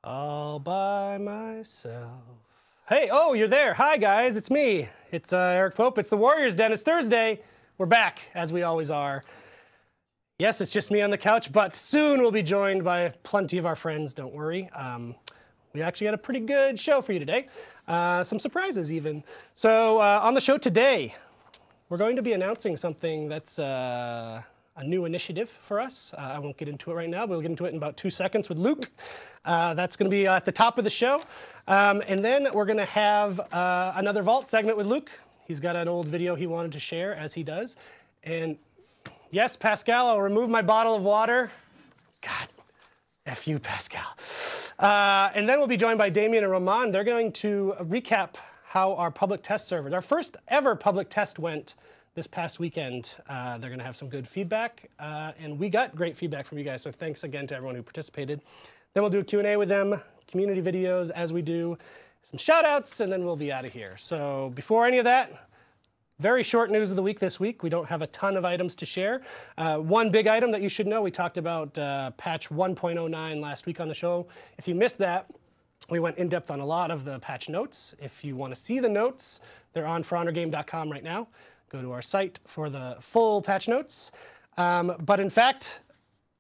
All by myself. Hey, oh, you're there. Hi, guys. It's me. It's Eric Pope. It's the Warriors Den. It's Thursday. We're back, as we always are. Yes, it's just me on the couch, but soon we'll be joined by plenty of our friends. Don't worry. We actually got a pretty good show for you today. Some surprises, even. So on the show today, we're going to be announcing something that's a new initiative for us. I won't get into it right now, but we'll get into it in about 2 seconds with Luke. That's going to be at the top of the show. And then we're going to have another Vault segment with Luke. He's got an old video he wanted to share, as he does. And yes, Pascal, I'll remove my bottle of water. God, F you, Pascal. And then we'll be joined by Damien and Roman. They're going to recap how our public test server, our first ever public test, went this past weekend. They're going to have some good feedback, and we got great feedback from you guys, so thanks again to everyone who participated. Then we'll do a Q&A with them, community videos as we do, some shout-outs, and then we'll be out of here. So before any of that, very short news of the week this week. We don't have a ton of items to share. One big item that you should know, we talked about patch 1.09 last week on the show. If you missed that, we went in depth on a lot of the patch notes. If you want to see the notes, they're on forhonorgame.com right now. Go to our site for the full patch notes. But in fact,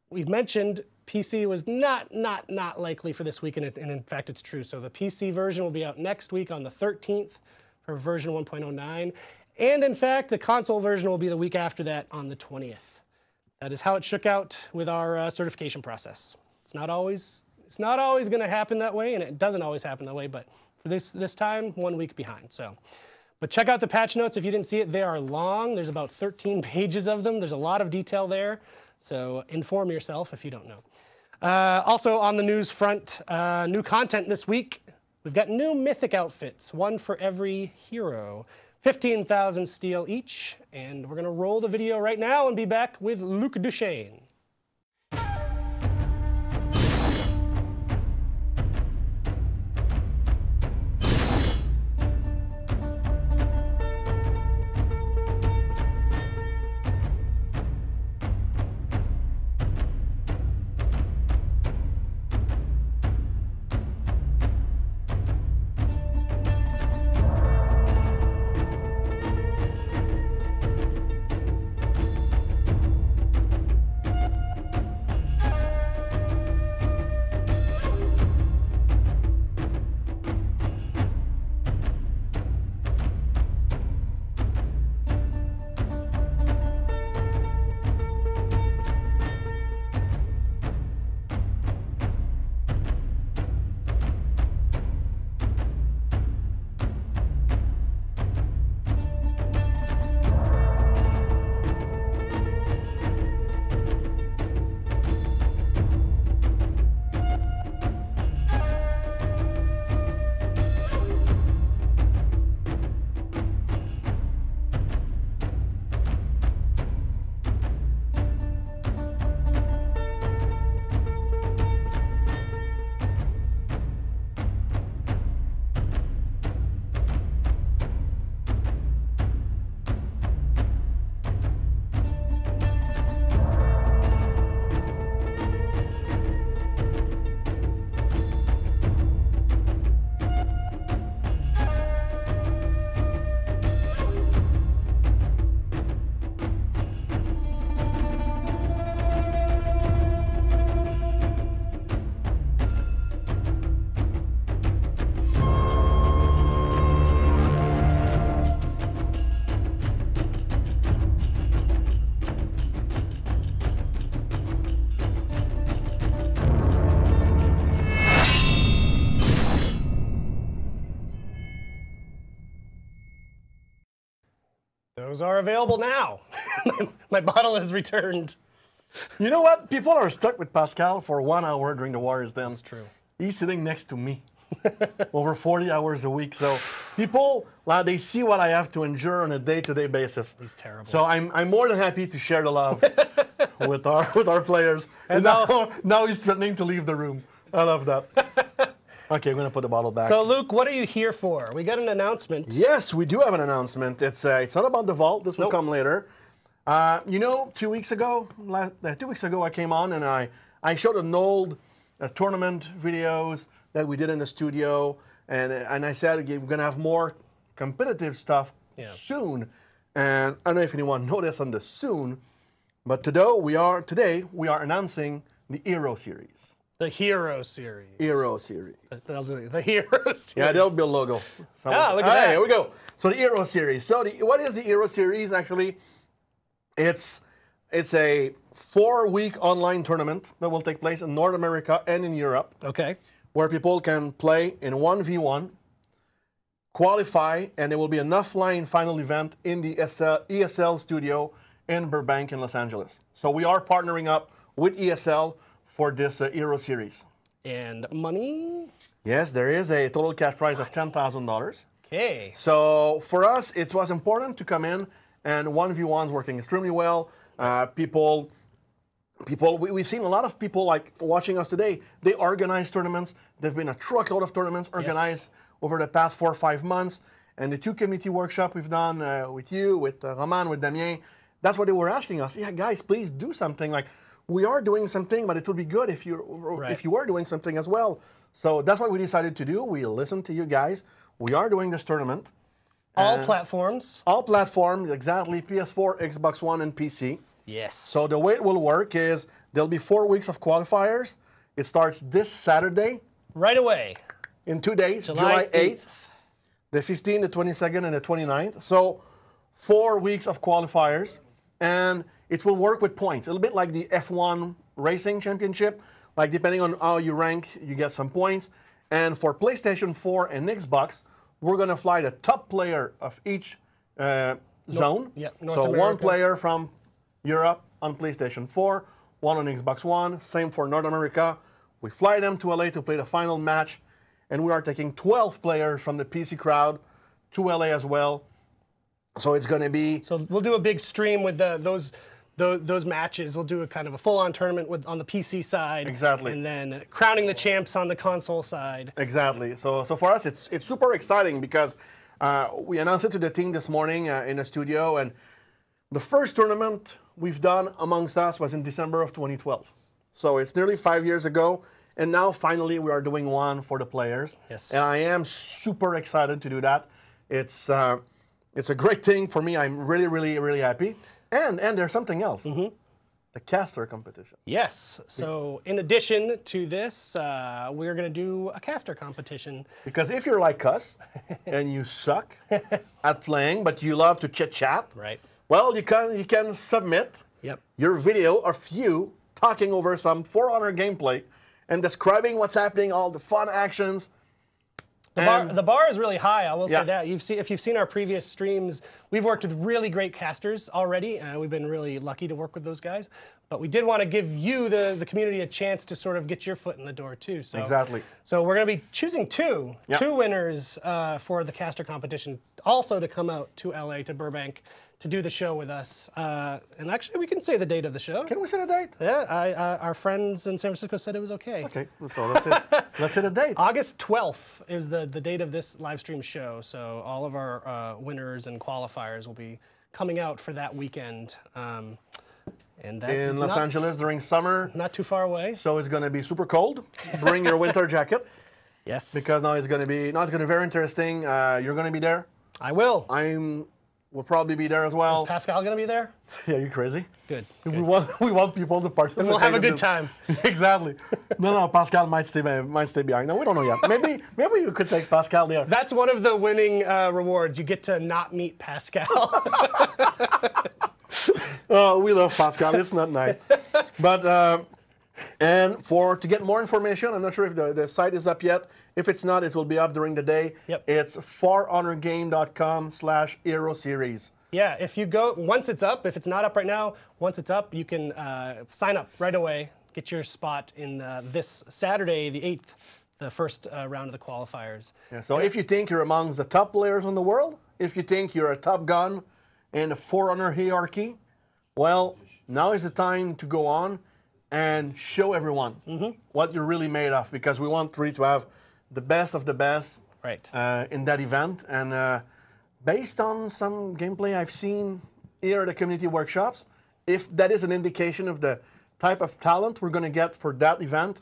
we've mentioned PC was not likely for this week, and in fact it's true. So the PC version will be out next week on the 13th for version 1.09. And in fact, the console version will be the week after that on the 20th. That is how it shook out with our certification process. It's not always going to happen that way, and it doesn't always happen that way, but for this time, 1 week behind. So. But check out the patch notes if you didn't see it. They are long. There's about 13 pages of them. There's a lot of detail there. So inform yourself if you don't know. Also on the news front, new content this week. We've got new mythic outfits, one for every hero. 15,000 steel each. And we're going to roll the video right now and be back with Luc Duchesne. Those are available now. My bottle is returned. You know what? People are stuck with Pascal for 1 hour during the Warriors Den. That's true. He's sitting next to me over 40 hours a week. So people, they see what I have to endure on a day-to-day basis. He's terrible. So I'm more than happy to share the love with our players. And now he's threatening to leave the room. I love that. Okay, I'm going to put the bottle back. So, Luke, what are you here for? We got an announcement. Yes, we do have an announcement. It's not about the vault. This will come later. You know, 2 weeks ago, I came on and I showed an old tournament videos that we did in the studio, and I said we're gonna have more competitive stuff soon. And I don't know if anyone noticed on the soon, but today we are announcing the Hero Series. The Hero Series. Hero Series. They'll do it. The Hero Series. Yeah, there'll be a logo. Ah, look at that. Here we go. So the Hero Series. So what is the Hero Series? Actually, it's a 4-week online tournament that will take place in North America and in Europe. Okay. Where people can play in 1v1, qualify, and there will be an offline final event in the ESL studio in Burbank in Los Angeles. So we are partnering up with ESL for this Hero Series. And money? Yes, there is a total cash prize of $10,000. Okay. So for us, it was important to come in, and 1v1 is working extremely well. We've seen a lot of people like watching us today. They organize tournaments. There've been a truckload of tournaments organized over the past 4 or 5 months. And the 2 community workshops we've done with you, with Roman, with Damien, that's what they were asking us. Yeah, guys, please do something. Like, we are doing something, but it would be good if you were doing something as well. So that's what we decided to do. We listened to you guys. We are doing this tournament. All platforms. All platforms, exactly. PS4, Xbox One, and PC. Yes. So the way it will work is there'll be 4 weeks of qualifiers. It starts this Saturday. Right away. In 2 days, July 8th, the 15th, the 22nd, and the 29th. So 4 weeks of qualifiers. And it will work with points. A little bit like the F1 Racing Championship. Like, depending on how you rank, you get some points. And for PlayStation 4 and Xbox, we're going to fly the top player of each zone. North so America. 1 player from Europe on PlayStation 4, 1 on Xbox One, same for North America. We fly them to LA to play the final match, and we are taking 12 players from the PC crowd to LA as well. So it's going to be... So we'll do a big stream with those matches. We'll do a kind of a full-on tournament on the PC side. Exactly. And then crowning the champs on the console side. Exactly. So for us, it's super exciting because we announced it to the team this morning in the studio, and the first tournament we've done amongst us was in December of 2012. So it's nearly 5 years ago, and now finally we are doing one for the players. Yes. And I am super excited to do that. It's a great thing for me. I'm really, really, really happy. And there's something else. The Kessler Competition. Yes. So in addition to this, we're going to do a caster competition. Because if you're like us and you suck at playing, but you love to chit-chat, right? Well, you can submit your video of you talking over some For Honor gameplay and describing what's happening, all the fun actions. The bar is really high, I will say that. If you've seen our previous streams, we've worked with really great casters already. We've been really lucky to work with those guys. But we did want to give you, the community, a chance to sort of get your foot in the door, too. So, exactly. So we're going to be choosing two winners for the caster competition, also to come out to LA, to Burbank, to do the show with us. And actually, we can say the date of the show. Can we say the date? Yeah, our friends in San Francisco said it was okay. Okay, so let's say the date. August 12th is the date of this live stream show. So all of our winners and qualifiers will be coming out for that weekend. And that in Los Angeles during summer. Not too far away. So it's going to be super cold. Bring your winter jacket. Yes. Because now it's going to be very interesting. You're going to be there. I will. We'll probably be there as well. Is Pascal going to be there? Yeah, you crazy? Good. We want people to participate. And we'll have a good time. Exactly. No, Pascal might stay behind. No, we don't know yet. Maybe you could take Pascal there. That's one of the winning rewards. You get to not meet Pascal. Oh, we love Pascal. It's not nice. But and to get more information, I'm not sure if the site is up yet. If it's not, it will be up during the day. Yep. It's forhonorgame.com/Hero Series. Yeah, if you go, once it's up, if it's not up right now, once it's up, you can sign up right away, get your spot in this Saturday, the 8th, the first round of the qualifiers. Yeah, so if you think you're amongst the top players in the world, if you think you're a top gun in the For Honor hierarchy, well, now is the time to go on and show everyone what you're really made of, because we want really to have the best of the best in that event. And based on some gameplay I've seen here at the community workshops, if that is an indication of the type of talent we're going to get for that event,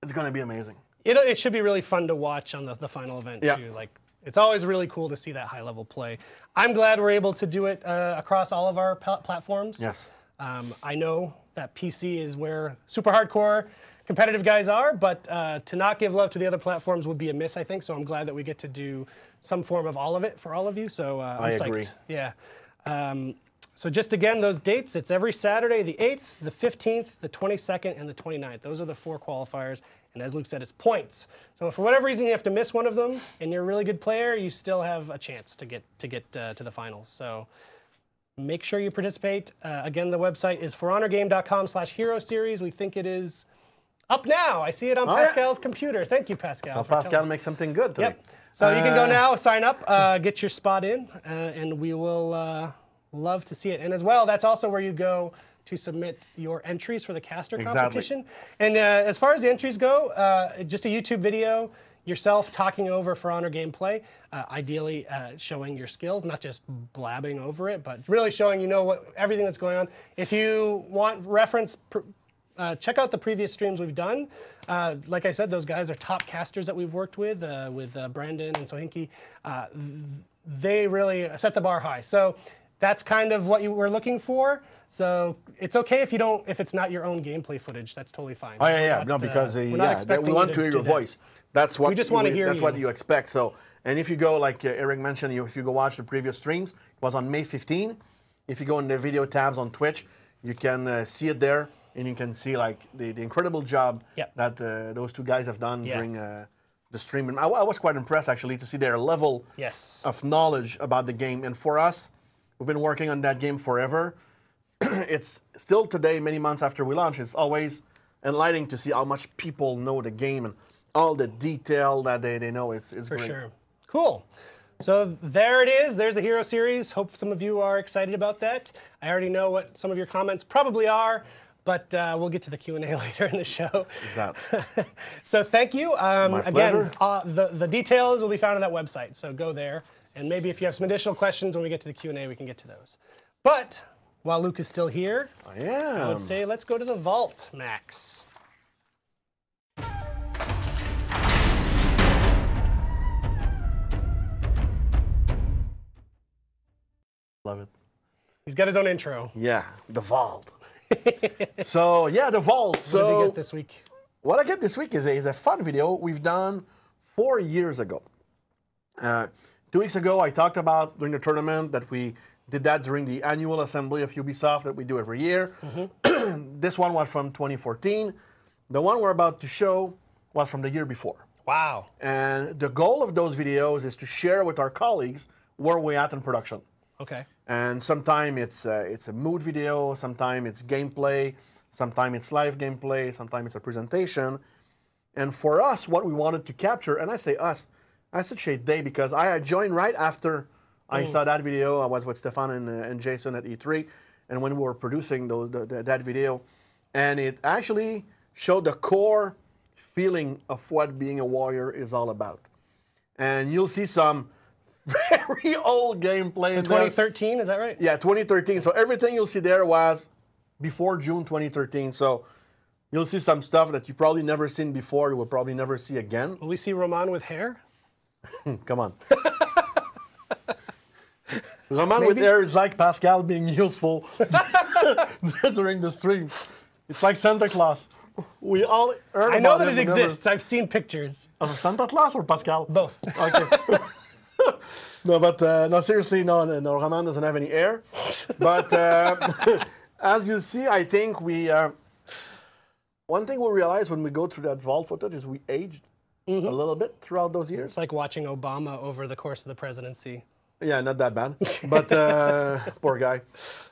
It's going to be amazing. It should be really fun to watch on the final event too. Like, it's always really cool to see that high level play. I'm glad we're able to do it across all of our platforms. Yes. I know that PC is where super hardcore competitive guys are, but to not give love to the other platforms would be a miss, I think. So I'm glad that we get to do some form of all of it for all of you. So I'm psyched. Agree. Yeah. So just again, those dates, it's every Saturday, the 8th, the 15th, the 22nd, and the 29th. Those are the 4 qualifiers. And as Luke said, it's points. So if for whatever reason you have to miss one of them and you're a really good player, you still have a chance to get to the finals. So make sure you participate. Again, the website is forhonorgame.com/hero series. We think it is up now. I see it on Pascal's computer. Thank you, Pascal. So Pascal makes something good today. Yep. So you can go now, sign up, get your spot in, and we will love to see it. And as well, that's also where you go to submit your entries for the caster competition. And as far as the entries go, just a YouTube video, yourself talking over For Honor gameplay, ideally showing your skills, not just blabbing over it, but really showing everything that's going on. If you want reference, check out the previous streams we've done. Like I said, those guys are top casters that we've worked with Brandon and Sohinki. They really set the bar high. So that's kind of what you were looking for. So it's okay if it's not your own gameplay footage. That's totally fine. Oh yeah, no, because we want to hear your voice. That's what we just want to hear. That's what you expect. So, and if you go, like Eric mentioned, if you go watch the previous streams, it was on May 15. If you go in the video tabs on Twitch, you can see it there, and you can see like the incredible job that those 2 guys have done during the stream. And I was quite impressed actually to see their level of knowledge about the game. And for us, we've been working on that game forever. It's still today, many months after we launch, it's always enlightening to see how much people know the game and all the detail that they know. It's for great. Sure. Cool. So there it is. There's the Hero Series. Hope some of you are excited about that. I already know what some of your comments probably are, but we'll get to the Q&A later in the show. Exactly. So thank you. My again, the details will be found on that website, so go there. And maybe if you have some additional questions when we get to the Q&A, we can get to those. But while Luke is still here, I would say let's go to the vault, Max. Love it. He's got his own intro. Yeah, the vault. So yeah, the vault. So what did you get this week? What I get this week is a fun video we've done 4 years ago. 2 weeks ago, I talked about during the tournament that we did that during the annual assembly of Ubisoft that we do every year. This one was from 2014. The one we're about to show was from the year before. Wow. And the goal of those videos is to share with our colleagues where we're at in production. Okay. And sometimes it's a mood video, sometimes it's gameplay, sometimes it's live gameplay, sometimes it's a presentation. And for us, what we wanted to capture, and I say us, I should say they, because I joined right after I saw that video. I was with Stefan and Jason at E3, and when we were producing that video, and it actually showed the core feeling of what being a warrior is all about. And you'll see some very old gameplay. So 2013, is that right? Yeah, 2013. So everything you'll see there was before June 2013. So you'll see some stuff that you probably never seen before. You will probably never see again. Will we see Roman with hair? Come on. Roman with hair is like Pascal being useful during the stream. It's like Santa Claus. We all heard I know that it exists. I've seen pictures. Of Santa Claus or Pascal? Both. Okay. No, but no, seriously, no, Roman doesn't have any hair. But as you see, I think one thing we realized when we go through that vault footage is we aged a little bit throughout those years. It's like watching Obama over the course of the presidency. Yeah, not that bad. But poor guy.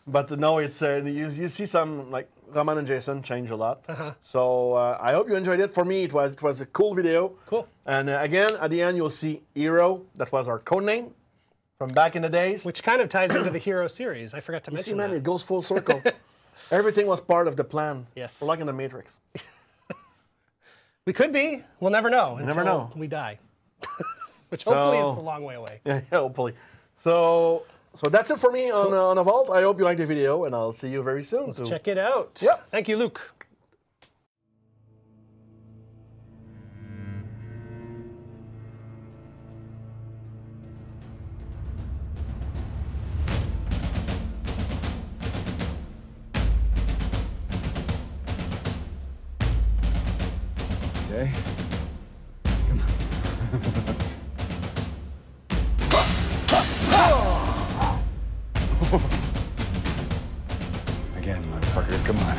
But no, it's you see some, like Roman and Jason change a lot. So I hope you enjoyed it. For me, it was a cool video. Cool. And again, at the end, you'll see Hero. That was our code name from back in the days. Which kind of ties into the Hero series. I forgot to mention see, man, that. it goes full circle. Everything was part of the plan. Yes. We're like in the Matrix. We could be. We'll never know until we die. Which hopefully is a long way away. Yeah, hopefully. So that's it for me on a vault. I hope you liked the video, and I'll see you very soon. Let's check it out. Yep. Thank you, Luke. Okay. Come on. Again, motherfucker, come on.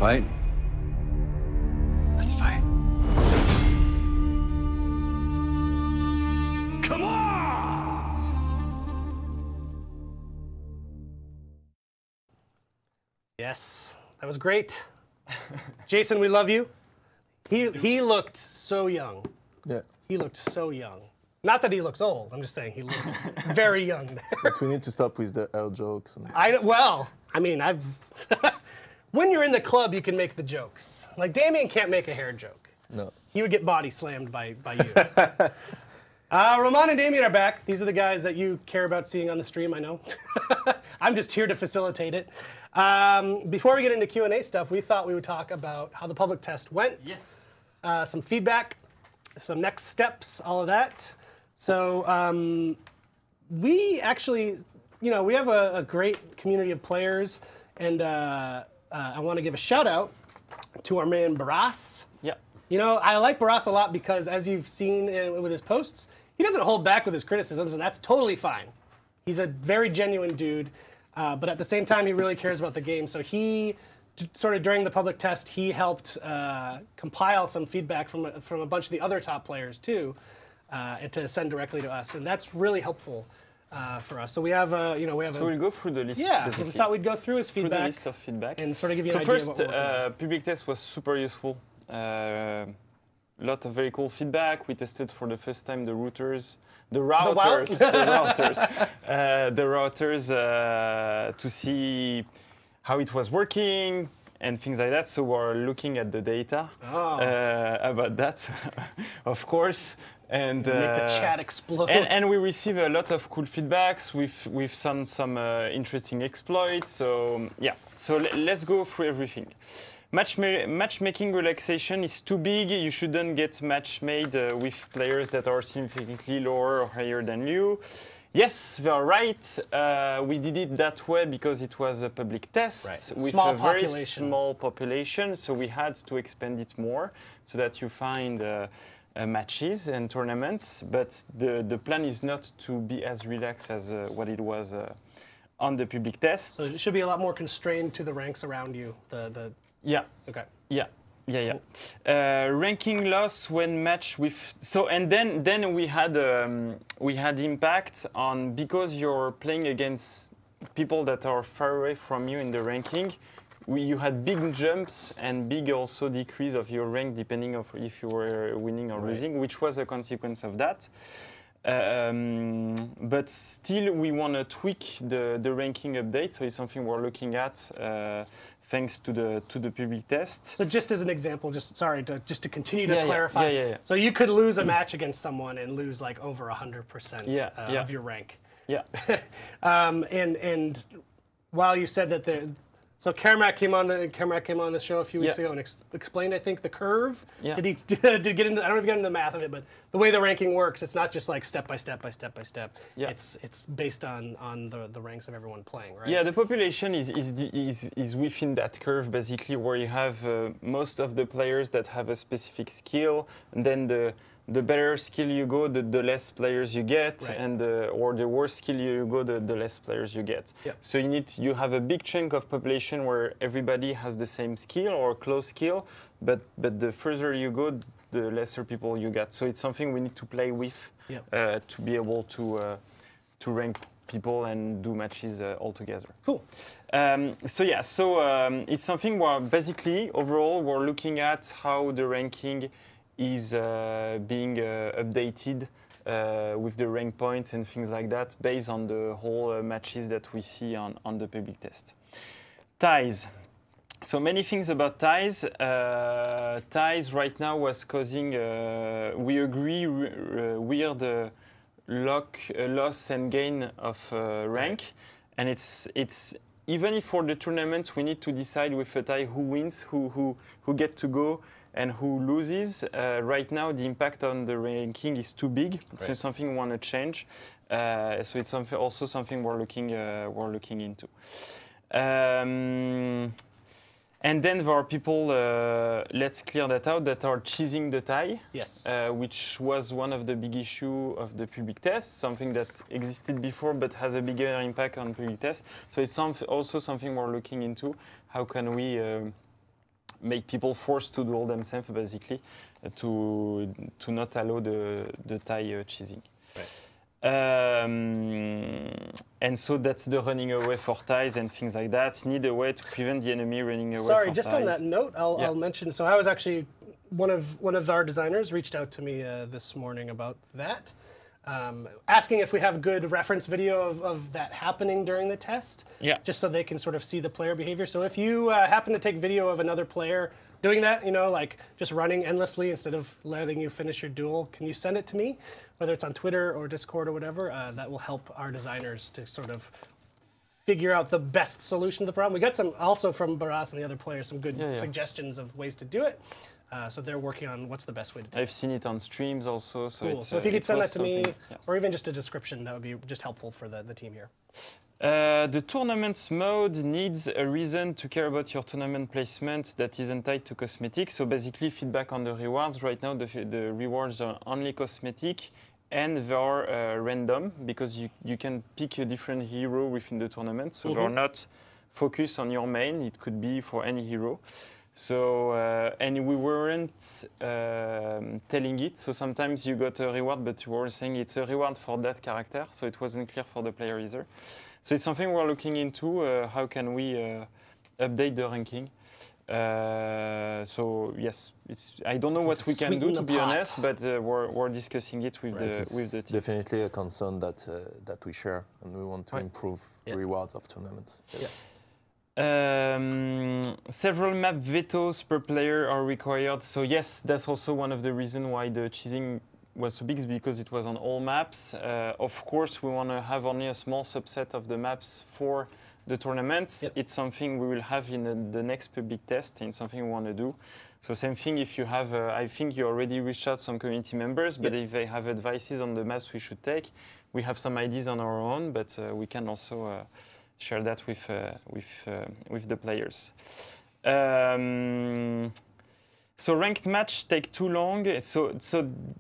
Fight? Let's fight. Come on! Yes, that was great. Jason, we love you. He looked so young. Yeah. He looked so young. Not that he looks old. I'm just saying he looked very young there. But we need to stop with the L jokes. And... I've. When you're in the club, you can make the jokes. Like, Damien can't make a hair joke. No. He would get body slammed by you. Roman and Damien are back. These are the guys that you care about seeing on the stream, I know. I'm just here to facilitate it. Before we get into Q&A stuff, we thought we would talk about how the public test went. Yes. Some feedback, some next steps, all of that. So we actually, we have a great community of players, and I want to give a shout out to our man Barras. Yeah. I like Barras a lot because, as you've seen with his posts, he doesn't hold back with his criticisms, and that's totally fine. He's a very genuine dude, but at the same time, he really cares about the game. So he, sort of during the public test, he helped compile some feedback from a bunch of the other top players too, and to send directly to us, and that's really helpful. For us. So we have, So we'll go through the list. Yeah, basically. so we thought we'd go through his feedback. Through the list of feedback. And sort of give you an idea first, of what we're working on. public test was super useful. Lot of very cool feedback. We tested for the first time the routers, to see how it was working and things like that. So we're looking at the data about that, of course. And make the chat explode. And we receive a lot of cool feedbacks. We've done some interesting exploits. So yeah, so let's go through everything. Matchmaking relaxation is too big. You shouldn't get match made with players that are significantly lower or higher than you. Yes, they are right. We did it that way because it was a public test with a very small population. So we had to expand it more so that you find matches and tournaments. But the plan is not to be as relaxed as what it was on the public test. So it should be a lot more constrained to the ranks around you. Yeah. Okay. Yeah. Ranking loss when match with and then we had impact on, because you're playing against people that are far away from you in the ranking. You had big jumps and big also decrease of your rank depending on if you were winning or losing, which was a consequence of that. But still, we want to tweak the ranking update, so it's something we're looking at. Thanks to the public test. So just as an example, just to continue to clarify. Yeah. So you could lose a match against someone and lose like over 100% of your rank. Yeah. And while you said that so Carmack came on the show a few weeks ago and explained, I think, the curve. Yeah. Did he get into? I don't know if he got into the math of it, but the way the ranking works, it's not just like step by step by step by step. Yeah. It's based on the ranks of everyone playing, right? Yeah, the population is within that curve basically, where you have most of the players that have a specific skill, and then the better skill you go, the less players you get, and or the worse skill you go, the less players you get. Yep. So you have a big chunk of population where everybody has the same skill or close skill, but the further you go, the lesser people you get. So it's something we need to play with to be able to rank people and do matches all together. Cool. It's something where basically overall we're looking at how the ranking is being updated with the rank points and things like that based on the whole matches that we see on the public test. Ties. So many things about ties. Ties right now was causing, we agree, weird loss and gain of rank. And it's even if for the tournament we need to decide with a tie who wins, who get to go, and who loses. Right now the impact on the ranking is too big. Right. So it's something we want to change. So it's also something we're looking into. And then there are people, let's clear that out, that are cheesing the tie. Yes. Which was one of the big issues of the public test, something that existed before but has a bigger impact on public test. So it's also something we're looking into. How can we make people forced to do all themselves, basically, to not allow the tie cheesing. Right. And so that's the running away for ties and things like that. Need a way to prevent the enemy running away. Sorry, for just ties. on that note, I'll mention. So I was actually one of our designers reached out to me this morning about that, asking if we have good reference video of that happening during the test. Yeah. Just so they can sort of see the player behavior. So if you happen to take video of another player doing that, like just running endlessly instead of letting you finish your duel, can you send it to me? Whether it's on Twitter or Discord or whatever, that will help our designers to sort of figure out the best solution to the problem. We got some, also from Baras and the other players, some good suggestions of ways to do it. So they're working on what's the best way to do it. I've seen it on streams also. So, cool. So if you could send that to me, or even just a description, that would be just helpful for the team here. The tournament mode needs a reason to care about your tournament placement that isn't tied to cosmetics. So basically feedback on the rewards. Right now the rewards are only cosmetic and they are random because you can pick a different hero within the tournament. So they're not focused on your main. It could be for any hero. So, and we weren't telling it. So sometimes you got a reward, but you were saying it's a reward for that character. So it wasn't clear for the player either. So it's something we're looking into. How can we update the ranking? So yes, I don't know what we can do, to be honest, but we're discussing it with the team. Definitely a concern that we share, and we want to improve rewards of tournaments. Yes. Several map vetoes per player are required. So yes, that's also one of the reasons why the cheesing was so big, is because it was on all maps. Of course, we want to have only a small subset of the maps for the tournaments. It's something we will have in the next public test, and something we want to do. So same thing if you have, I think you already reached out some community members, but if they have advices on the maps we should take, we have some ideas on our own, but we can also share that with the players. So ranked match take too long. So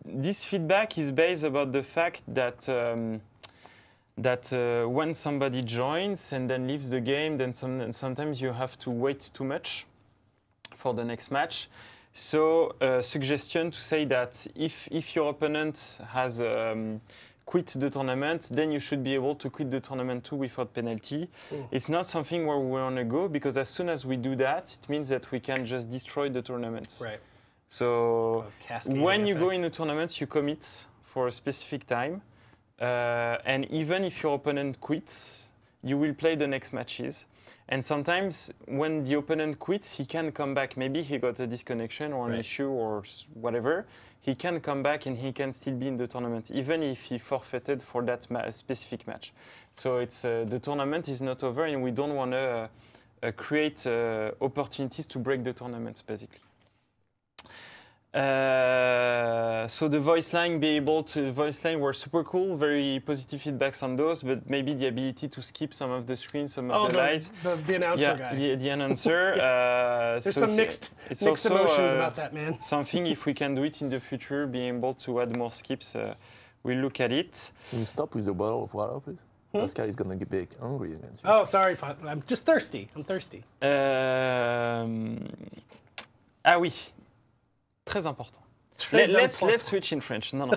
this feedback is based about the fact that when somebody joins and then leaves the game, then sometimes you have to wait too much for the next match. So suggestion to say that if your opponent has quit the tournament, then you should be able to quit the tournament too without penalty. It's not something where we want to go, because as soon as we do that, it means that we can just destroy the tournaments. Right. So when you go in a tournament, you commit for a specific time. And even if your opponent quits, you will play the next matches. And sometimes when the opponent quits, he can come back. Maybe he got a disconnection or an issue or whatever. He can come back and he can still be in the tournament, even if he forfeited for that specific match. So it's the tournament is not over, and we don't want to create opportunities to break the tournaments, basically. So the voice line, were super cool, very positive feedbacks on those, but maybe the ability to skip some of the screens, some of the lights. The announcer guy. The announcer. There's some mixed emotions about that, man. Something, if we can do it in the future, being able to add more skips, we'll look at it. Can you stop with the bottle of water, please? Pascal is going to get hungry against you. Oh, sorry, Pat. I'm just thirsty. I'm thirsty. Ah oui. Très important. Let's switch in French. No.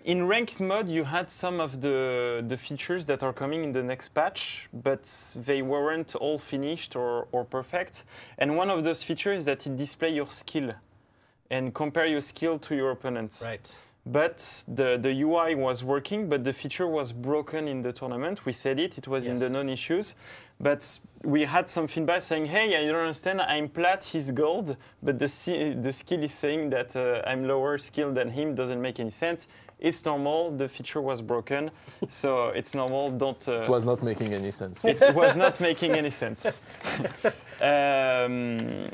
in ranked mode, you had some of the features that are coming in the next patch, but they weren't all finished or perfect. And one of those features is that it displays your skill and compare your skill to your opponents. Right. But the UI was working, but the feature was broken in the tournament. We said it was in the known issues. But we had some feedback saying, hey, I don't understand, I'm plat, he's gold, but the skill is saying that I'm lower skill than him, doesn't make any sense. It's normal, the feature was broken, so it's normal, don't... It was not making any sense. It was not making any sense. And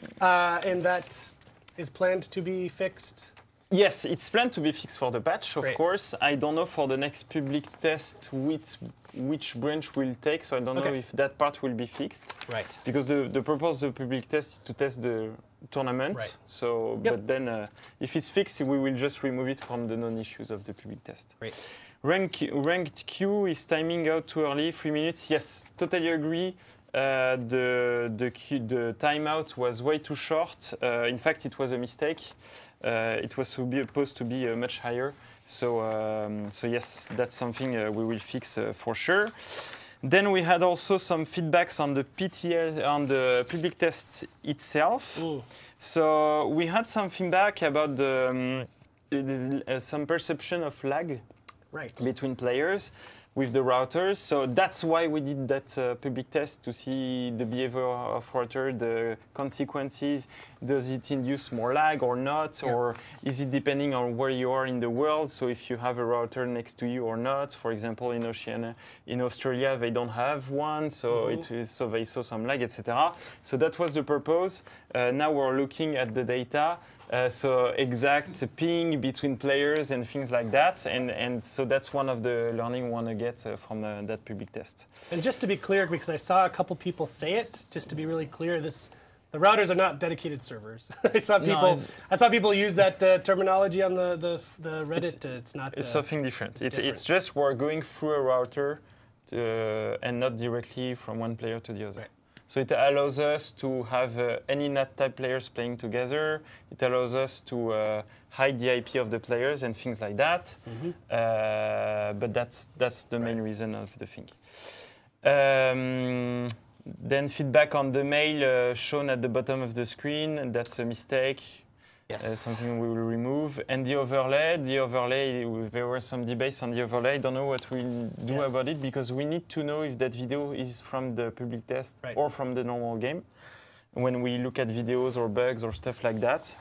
that is planned to be fixed? Yes, it's planned to be fixed for the patch, of Great. course. I don't know for the next public test which branch will take, so I don't know if that part will be fixed. Right. Because the purpose of the public test is to test the tournament. Right. So, but then if it's fixed, we will just remove it from the known issues of the public test. Great. Ranked queue is timing out too early, 3 minutes. Yes, totally agree. The timeout was way too short. In fact, it was a mistake. It was supposed to be much higher. So yes, that's something we will fix for sure. Then we had also some feedbacks on the PTL, on the public test itself. So we had some feedback about some perception of lag between players with the routers. So that's why we did that public test, to see the behavior of router, the consequences. Does it induce more lag or not? Or is it depending on where you are in the world? So if you have a router next to you or not. For example, in Oceania, in Australia, they don't have one, so so they saw some lag, etc. So that was the purpose. Now we're looking at the data. So exact ping between players and things like that. And so that's one of the learning we want to get from that public test. And just to be clear, because I saw a couple people say it, just to be really clear, the routers are not dedicated servers. I saw people use that terminology on the Reddit. It's not. It's something different. It's different. It's just we're going through a router and not directly from one player to the other. Right. So it allows us to have any NAT type players playing together. It allows us to hide the IP of the players and things like that. But that's the main reason of the thing. Then feedback on the mail shown at the bottom of the screen. And that's a mistake. Yes. Something we will remove. And the overlay, there were some debates on the overlay. I don't know what we'll do about it, because we need to know if that video is from the public test or from the normal game when we look at videos or bugs or stuff like that.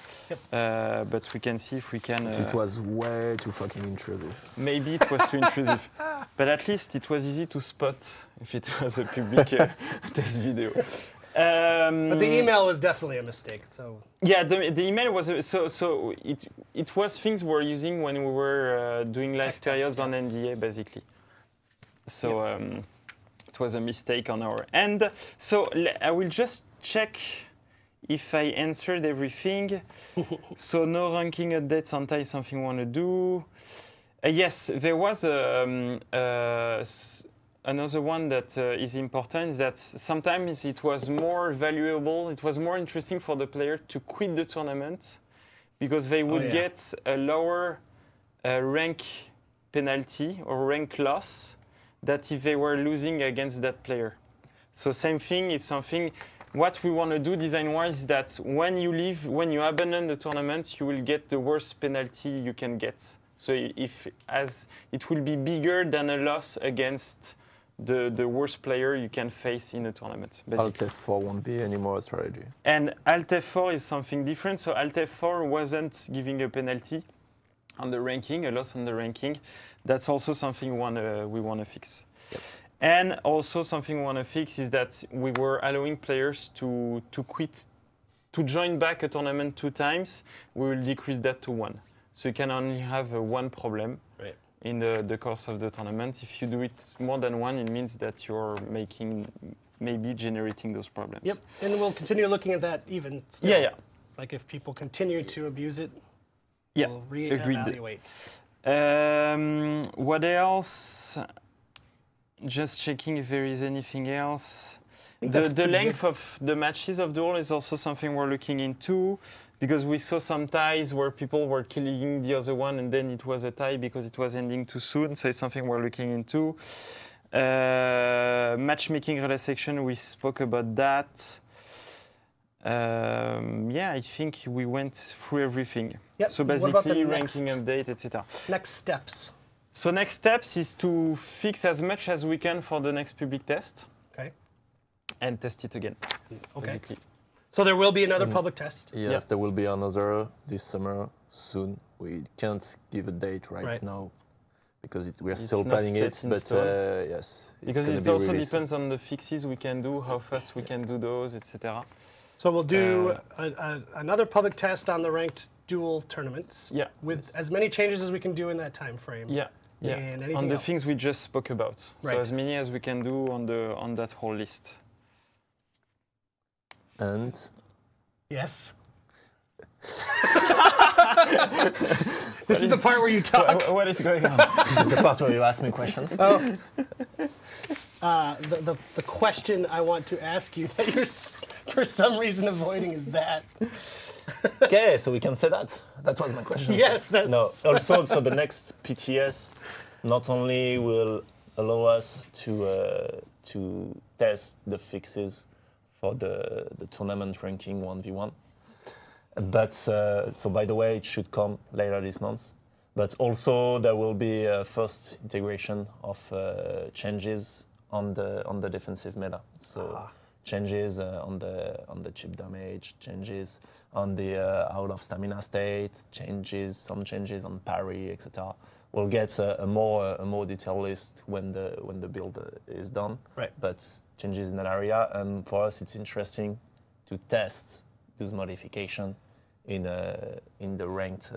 But we can see if we can... It was way too fucking intrusive. Maybe it was too intrusive. But at least it was easy to spot if it was a public test video. But the email was definitely a mistake. So yeah, the email was so it was things we were using when we were doing live periods on NDA basically. So it was a mistake on our end. So I will just check if I answered everything. So no ranking updates on something we want to do. Yes, there was another one that is important, is that sometimes it was more valuable, it was more interesting for the player to quit the tournament, because they would get a lower rank penalty or rank loss than if they were losing against that player. So same thing, it's something, what we want to do design-wise is that when you leave, when you abandon the tournament, you will get the worst penalty you can get. So it will be bigger than a loss against the worst player you can face in a tournament, basically. Alt F4 won't be any more a strategy. And Alt F4 is something different. So Alt F4 wasn't giving a penalty on the ranking, a loss on the ranking. That's also something we want to fix. Yep. And also something we want to fix is that we were allowing players to quit, to join back a tournament 2 times. We will decrease that to 1. So you can only have 1 problem. Right. In the course of the tournament. If you do it more than 1, it means that you're maybe generating those problems. Yep, and we'll continue looking at that even still. Yeah. Like if people continue to abuse it, we'll reevaluate. What else? Just checking if there is anything else. The length of the matches of Duel is also something we're looking into. because we saw some ties where people were killing the other one, and then it was a tie because it was ending too soon. So it's something we're looking into. Matchmaking relay section, we spoke about that. Yeah, I think we went through everything. Yep. So What about the basically, next- ranking update, etc. Next steps. So next steps is to fix as much as we can for the next public test Okay. and test it again. Okay. Basically. So there will be another public test. Yes, Yeah. there will be another this summer soon. We can't give a date right now because we're It's still not planning it. set in But stone. yes, it's Because gonna it be also released. depends on the fixes we can do, how fast we can do those, etc. So we'll do another public test on the ranked duel tournaments. Yeah. With as many changes as we can do in that time frame. Yeah. Yeah. And anything On the else. things we just spoke about. Right. So as many as we can do on that whole list. And Yes. This is the part where you talk. What is going on? this is the part where you ask me questions. Oh. The question I want to ask you that you're for some reason avoiding is that. Okay, so we can say that. That was my question. Yes, that's. No, also, so the next PTS not only will allow us to test the fixes for the tournament ranking 1v1, but so by the way, it should come later this month. But also there will be a first integration of changes on the defensive meta. So changes on the chip damage, changes on the out of stamina state, some changes on parry, etc. We'll get a more detailed list when the build is done. Right. But changes in that area, and for us it's interesting to test those modifications in the ranked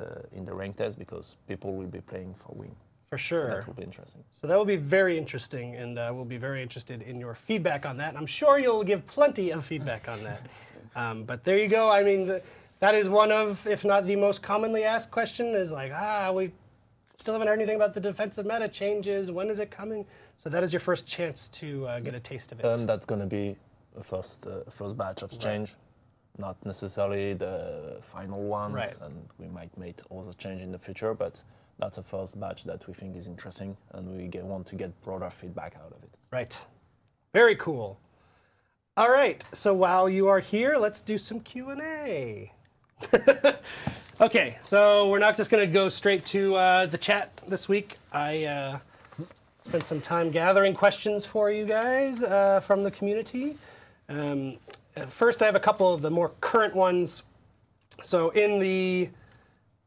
test because people will be playing for win. For sure. So that will be interesting. So that will be very interesting, and we'll be very interested in your feedback on that. And I'm sure you'll give plenty of feedback on that. But there you go. I mean, that is one of, if not the most commonly asked question is like, we still haven't heard anything about the defensive meta changes. When is it coming? So that is your first chance to get a taste of it. And that's going to be a first batch of change, not necessarily the final ones. Right. And we might make other change in the future, but that's a first batch that we think is interesting, and we want to get broader feedback out of it. Right. Very cool. All right. So while you are here, let's do some Q&A. Okay. So we're not just going to go straight to the chat this week. I spent some time gathering questions for you guys from the community. First, I have a couple of the more current ones. So in the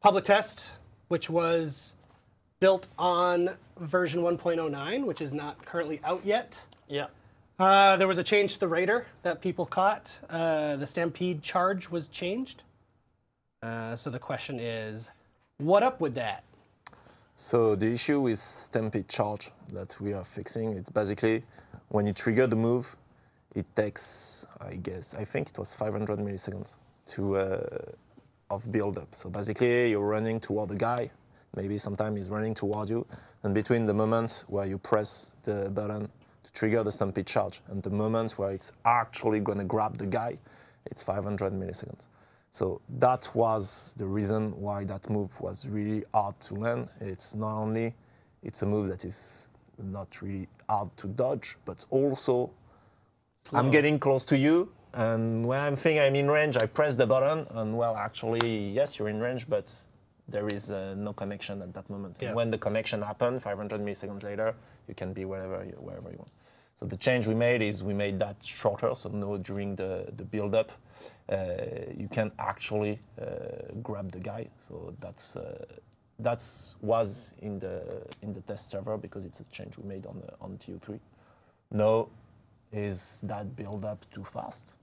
public test, which was built on version 1.09, which is not currently out yet. Yeah. There was a change to the Raider that people caught. The Stampede Charge was changed. So the question is, what up with that? So the issue with Stampede Charge that we are fixing, it's basically when you trigger the move, it takes, I think it was 500 milliseconds of build-up. So basically, you're running toward the guy. Maybe sometimes he's running toward you. And between the moment where you press the button to trigger the Stampede Charge and the moment where it's actually going to grab the guy, it's 500 milliseconds. So that was the reason why that move was really hard to land. It's not only, it's a move that is not really hard to dodge, but also I'm getting close to you, and when I'm thinking I'm in range, I press the button, and well, actually, yes, you're in range, but there is no connection at that moment. Yeah. When the connection happens, 500 milliseconds later, you can be wherever you want. So the change we made is we made that shorter, so now during the build-up, you can actually grab the guy. So that was in the test server because it's a change we made on TO3. Now, is that build-up too fast?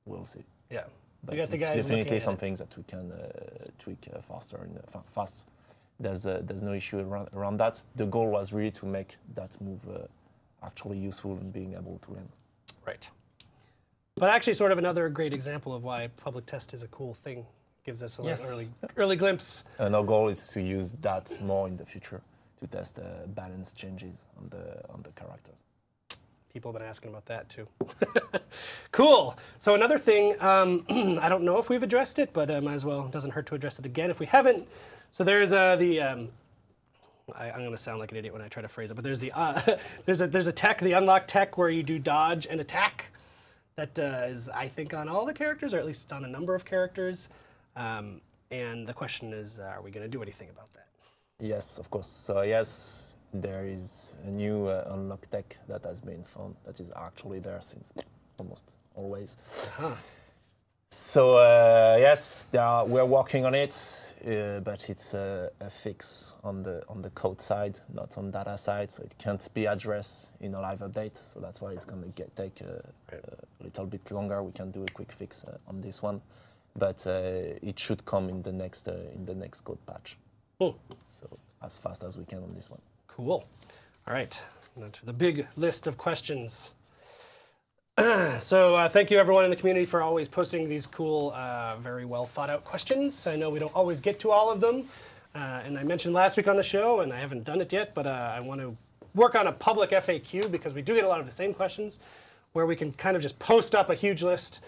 We'll see. Yeah. But We got the it's guys definitely looking at some it. things that we can tweak faster. Fast. There's no issue around that. The goal was really to make that move actually useful in being able to land. Right. But actually, sort of another great example of why public test is a cool thing. Gives us an Yes. early glimpse. And our goal is to use that more in the future to test balance changes on the characters. People have been asking about that too. Cool. So another thing, I don't know if we've addressed it, but might as well, doesn't hurt to address it again if we haven't. So there's I'm going to sound like an idiot when I try to phrase it, but there's the there's a tech, the unlock tech, where you do dodge and attack. That is, I think, on all the characters, or at least it's on a number of characters. And the question is, are we going to do anything about that? Yes, of course. So yes, there is a new unlock tech that has been found that is actually there since almost always. So yes, we're working on it, but it's a fix on the code side, not on data side, so it can't be addressed in a live update. So that's why it's going to take a little bit longer. We can do a quick fix on this one, but it should come in the next code patch. Cool. So as fast as we can on this one. Cool. All right, now to the big list of questions. So thank you everyone in the community for always posting these cool, very well thought out questions. I know we don't always get to all of them. And I mentioned last week on the show, and I haven't done it yet, but I want to work on a public FAQ because we do get a lot of the same questions where we can kind of just post up a huge list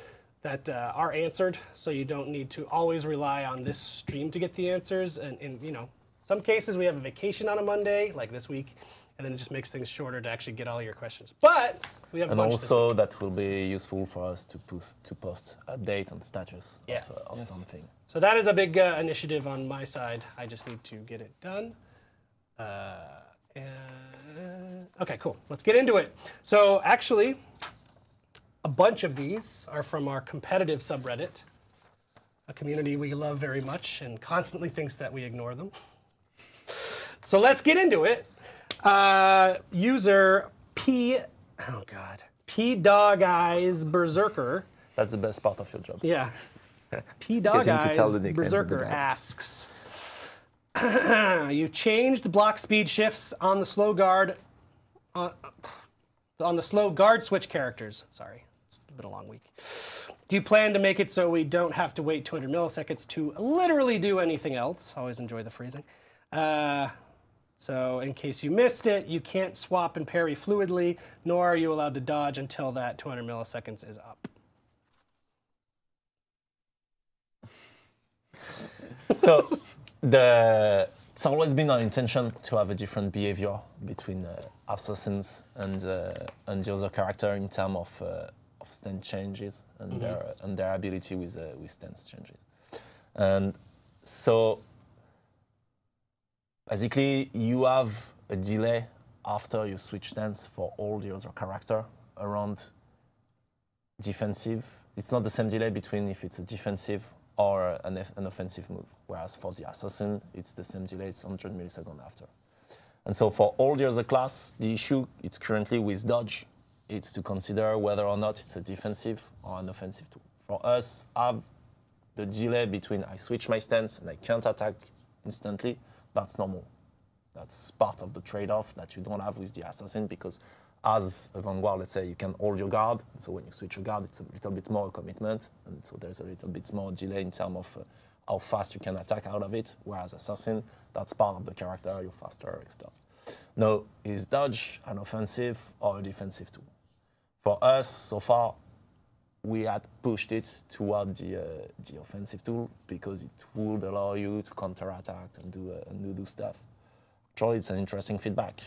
that are answered. So you don't need to always rely on this stream to get the answers. And in some cases we have a vacation on a Monday, like this week, and then it just makes things shorter to actually get all your questions. But we have a bunch also that will be useful for us to post update and status of something. So that is a big initiative on my side. I just need to get it done. Okay, cool. Let's get into it. So actually, a bunch of these are from our competitive subreddit, a community we love very much and constantly thinks that we ignore them. So let's get into it. User P Dog Eyes Berserker. That's the best part of your job. Yeah. P Dog Eyes Berserker asks, you changed block speed shifts on the slow guard switch characters. Sorry, it's been a long week. Do you plan to make it so we don't have to wait 200 milliseconds to literally do anything else? Always enjoy the phrasing. So in case you missed it, you can't swap and parry fluidly, nor are you allowed to dodge until that 200 milliseconds is up. So it's always been our intention to have a different behavior between assassins and the other character in terms of stance changes and their ability with stance changes. And so basically, you have a delay after you switch stance for all the other character around defensive. It's not the same delay between if it's a defensive or an offensive move, whereas for the assassin, it's the same delay, it's 100 milliseconds after. And so for all the other class, the issue it's currently with dodge, it's to consider whether or not it's a defensive or an offensive tool. For us, have the delay between I switch my stance and I can't attack instantly, that's normal. That's part of the trade-off that you don't have with the assassin because as a vanguard, let's say, you can hold your guard. And so when you switch your guard, it's a little bit more commitment. And so there's a little bit more delay in terms of how fast you can attack out of it. Whereas assassin, that's part of the character, you're faster, etc. Now, is dodge an offensive or a defensive tool? For us, so far, we had pushed it toward the offensive tool because it would allow you to counterattack and do stuff. Actually, it's an interesting feedback.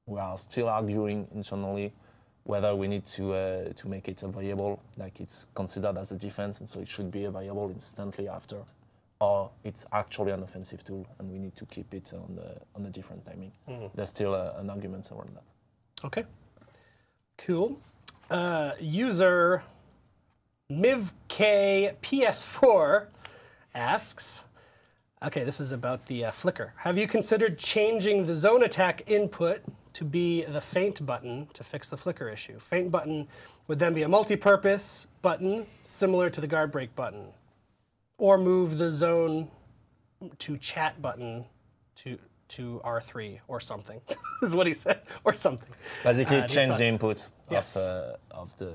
We are still arguing internally whether we need to make it available, like it's considered as a defense, and so it should be available instantly after, or it's actually an offensive tool, and we need to keep it on a different timing. There's still an argument around that. Okay, cool. User MivKPS4 asks, okay, this is about the flicker. Have you considered changing the zone attack input to be the feint button to fix the flicker issue? Feint button would then be a multi-purpose button similar to the guard break button. Or move the zone to chat button to R3 or something, is what he said, or something. Basically, change the input Yes. of the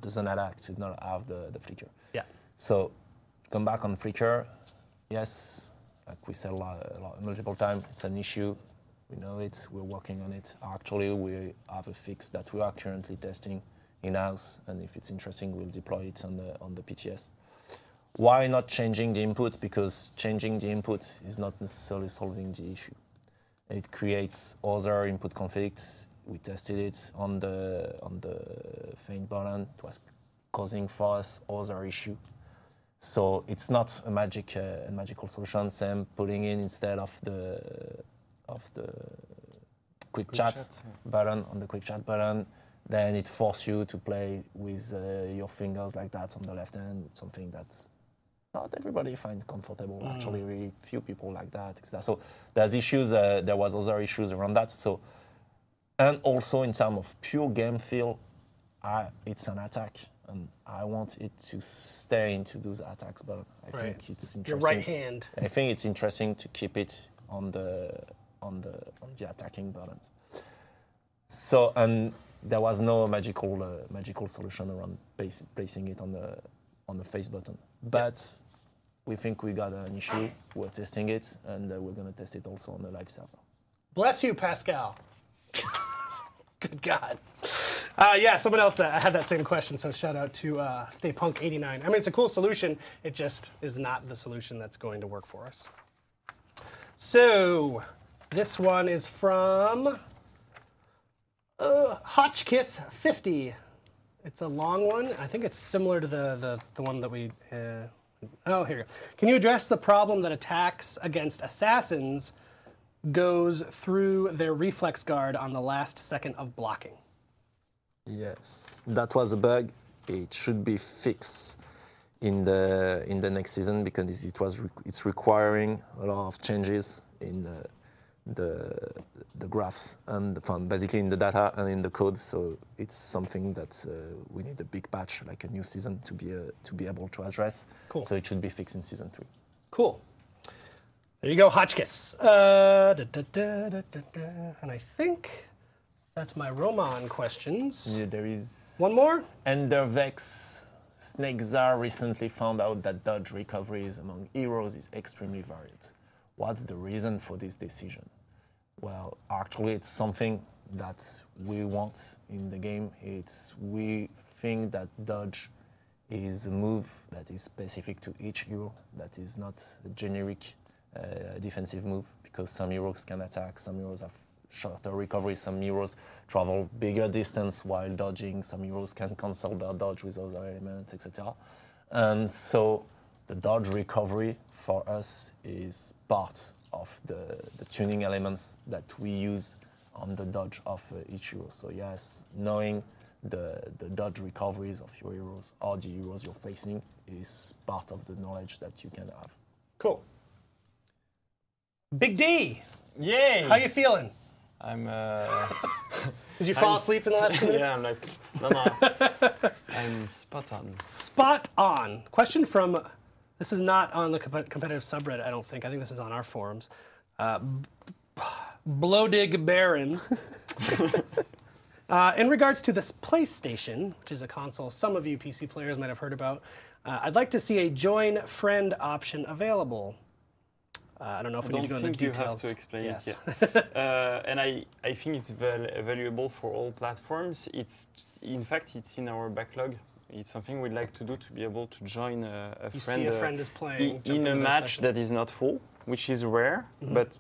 zone attack to not have the flicker. Yeah. So, come back on flicker. Yes, like we said multiple times, it's an issue. We know it. We're working on it. Actually, we have a fix that we are currently testing in-house, and if it's interesting, we'll deploy it on the PTS. Why not changing the input? Because changing the input is not necessarily solving the issue. It creates other input conflicts. We tested it on the faint button. It was causing for us other issue. So it's not a magical solution. Same putting in instead of the quick chat button on the quick chat button. Then it forces you to play with your fingers like that on the left hand. Something that's not everybody finds comfortable. Actually, really few people like that, etc. So there's issues. There was other issues around that. So, and also in terms of pure game feel, it's an attack, and I want it to stay into those attacks. But I think it's interesting. Your right hand. I think it's interesting to keep it on the attacking buttons. So and there was no magical solution around placing it on the face button, but we think we got an issue. We're testing it, and we're going to test it also on the live server. Bless you, Pascal. Good God. Yeah, someone else had that same question, so shout out to StayPunk89. I mean, it's a cool solution. It just is not the solution that's going to work for us. So this one is from Hotchkiss50. It's a long one. I think it's similar to the one that we... oh, here you go. Can you address the problem that attacks against assassins goes through their reflex guard on the last second of blocking? Yes, that was a bug. It should be fixed in the next season because it's requiring a lot of changes in the graphs and basically in the data and in the code. So it's something that we need a big patch, like a new season, to be able to address. Cool. So it should be fixed in season 3. Cool. There you go, Hotchkiss. And I think that's my Roman questions. Yeah, there is One more? Endervex. Snakezar recently found out that dodge recoveries among heroes is extremely varied. What's the reason for this decision? Well, actually, it's something that we want in the game. We think that dodge is a move that is specific to each hero, that is not a generic defensive move, because some heroes can attack, some heroes have shorter recovery, some heroes travel bigger distance while dodging, some heroes can cancel their dodge with other elements, etc. And so the dodge recovery for us is part of the tuning elements that we use on the dodge of each hero. So yes, knowing the dodge recoveries of your heroes or the heroes you're facing is part of the knowledge that you can have. Cool. Big D, Yay! how you feeling? I'm. Did you fall asleep in the last 2 minutes? Yeah, I'm like, no. I'm spot on. Spot on. Question from, this is not on the competitive subreddit, I don't think. I think this is on our forums. Blowdig Baron. In regards to this PlayStation, which is a console some of you PC players might have heard about, I'd like to see a join friend option available. I don't know if we need to go into details. You have to explain Yes. it. Yeah. And I think it's valuable for all platforms. In fact, it's in our backlog. It's something we'd like to do to be able to join a You friend. see a friend is playing. In a match that is not full, which is rare, but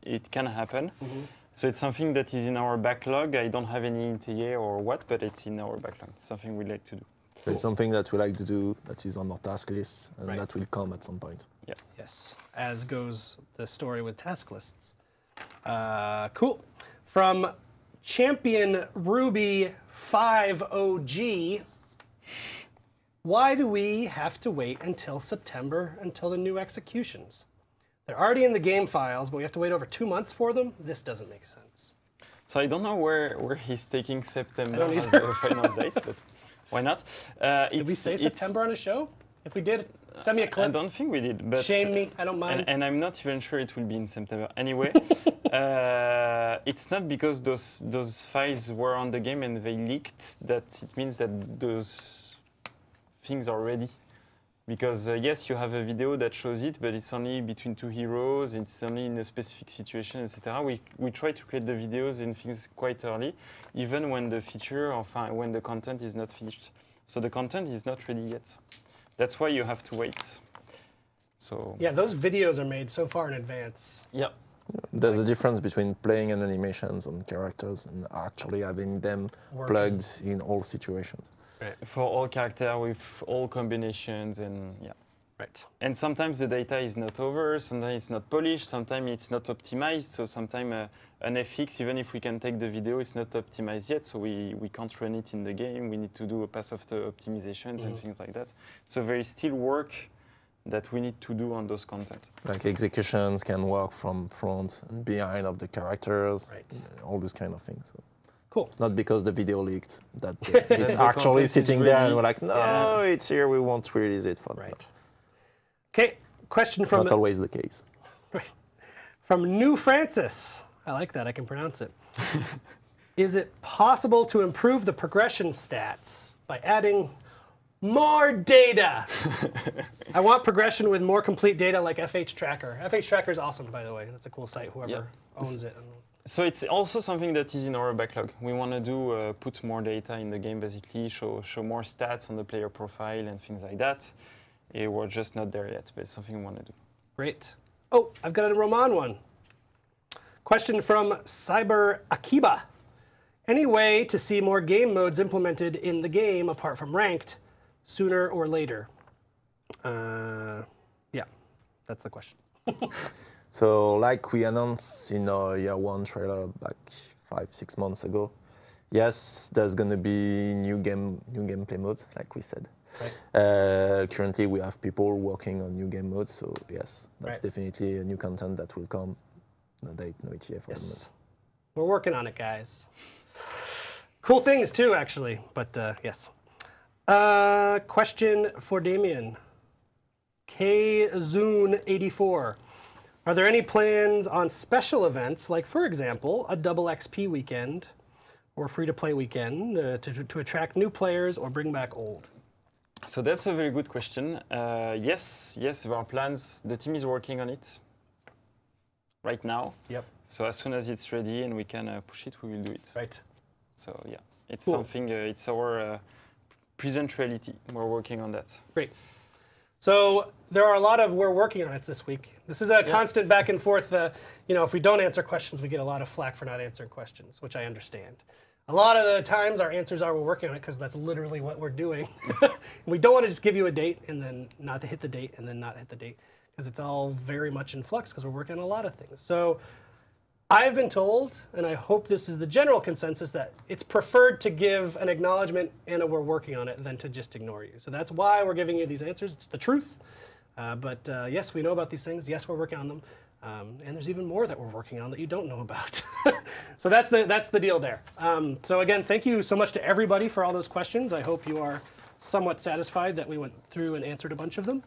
it can happen. So it's something that is in our backlog. I don't have any ETA or what, but it's in our backlog. It's something we'd like to do. So it's something that we like to do, that is on our task list, and Right. that will come at some point. Yeah. Yes, as goes the story with task lists. Cool. From Champion Ruby 5OG, why do we have to wait until September until the new executions? They're already in the game files, but we have to wait over 2 months for them? This doesn't make sense. So I don't know where he's taking September don't as either. the final date, but why not? Did we say September on a show? If we did, send me a I clip. don't think we did. But Shame me, I don't mind. And I'm not even sure it will be in September. Anyway, it's not because those files were on the game and they leaked that it means that those things are ready. Because yes, you have a video that shows it, but it's only between two heroes, it's only in a specific situation, etc. We try to create the videos and things quite early, even when the feature, when the content is not finished. So the content is not ready yet. That's why you have to wait. So yeah, those videos are made so far in advance. yeah. There's a difference between playing an animations on characters and actually having them plugged in all situations. Right. For all characters with all combinations and yeah. Right. And sometimes the data is not over, sometimes it's not polished, sometimes it's not optimized. So sometimes an FX, even if we can take the video, it's not optimized yet. So we can't run it in the game. We need to do a pass of the optimizations and things like that. So there is still work that we need to do on those content. Like executions can work from front and behind of the characters, Right. all those kind of things. So Cool. it's not because the video leaked that it's the actually content is sitting there and ready. we're like, no, it's here, we won't release it for Right. that. Okay, question from Not always the case. from New Francis. I like that, I can pronounce it. Is it possible to improve the progression stats by adding more data? I want progression with more complete data like FH Tracker. FH Tracker is awesome, by the way. That's a cool site, whoever owns it. So it's also something that is in our backlog. We want to do put more data in the game, basically show more stats on the player profile and things like that. We're just not there yet, but it's something we want to do. Great. Oh, I've got a Roman one. Question from Cyber Akiba. Any way to see more game modes implemented in the game apart from ranked sooner or later? Yeah, that's the question. So like we announced in our year one trailer back 5-6 months ago, yes, there's going to be new gameplay modes, like we said. Right. Currently, we have people working on new game modes, so yes, that's definitely a new content that will come. No date, no ETA for the moment. We're working on it, guys. Cool things too, actually, but yes. Question for Damien. KZoon84. Are there any plans on special events, like, for example, a double XP weekend or free-to-play weekend to attract new players or bring back old? So that's a very good question. Yes, there are plans. The team is working on it right now. Yep. So as soon as it's ready and we can push it, we will do it. Right. So yeah, it's Cool. something, it's our present reality. We're working on that. Great. So there are a lot of we're working on it this week. This is a constant back and forth. If we don't answer questions, we get a lot of flack for not answering questions, which I understand. A lot of the times our answers are we're working on it because that's literally what we're doing. We don't want to just give you a date and then not to hit the date and then not hit the date because it's all very much in flux because we're working on a lot of things. So I've been told, and I hope this is the general consensus, that it's preferred to give an acknowledgement and a we're working on it than to just ignore you. So that's why we're giving you these answers. It's the truth. But yes, we know about these things. Yes, we're working on them. And there's even more that we're working on that you don't know about. So that's the deal there. So again, thank you so much to everybody for all those questions. I hope you are somewhat satisfied that we went through and answered a bunch of them.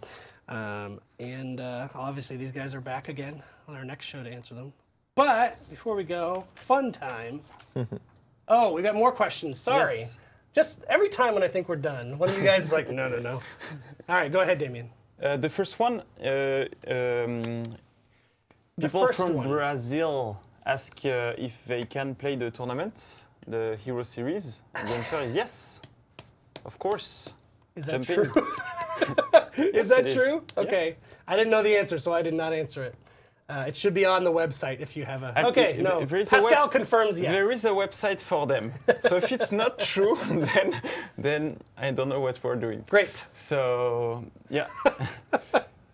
Obviously these guys are back again on our next show to answer them. But before we go, fun time. Oh, we got more questions. Sorry. Yes. Just every time when I think we're done, one of you guys is like, no. All right, go ahead, Damien. The first one, people first from one. Brazil ask if they can play the tournament, the Hero Series. The answer is yes, of course. Is that Jump in. true? Is Yes, that it is. true? Yes. Okay. I didn't know the answer, so I did not answer it. It should be on the website if you have a... And Okay, no. there is a Pascal confirms yes. There is a website for them. So if it's not true, then I don't know what we're doing. Great. So, yeah.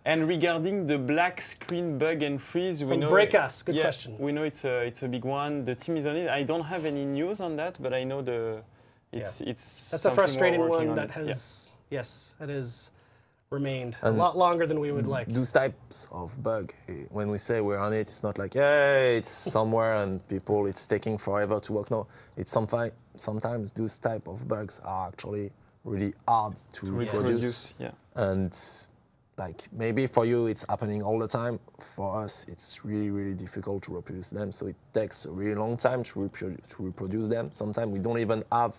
And regarding the black screen bug and freeze, we From know... Break Us, good question. We know it's a big one. The team is on it. I don't have any news on that, but I know it's That's a something we're frustrating working one on that it. has... Yes, that has remained a And lot longer than we would like. Those types of bug, when we say we're on it, it's not like, yeah, it's somewhere and it's taking forever to work. No, it's sometimes those type of bugs are actually really hard to reproduce. Yeah. And like maybe for you it's happening all the time. For us, it's really, really difficult to reproduce them. So it takes a really long time to reproduce them. Sometimes we don't even have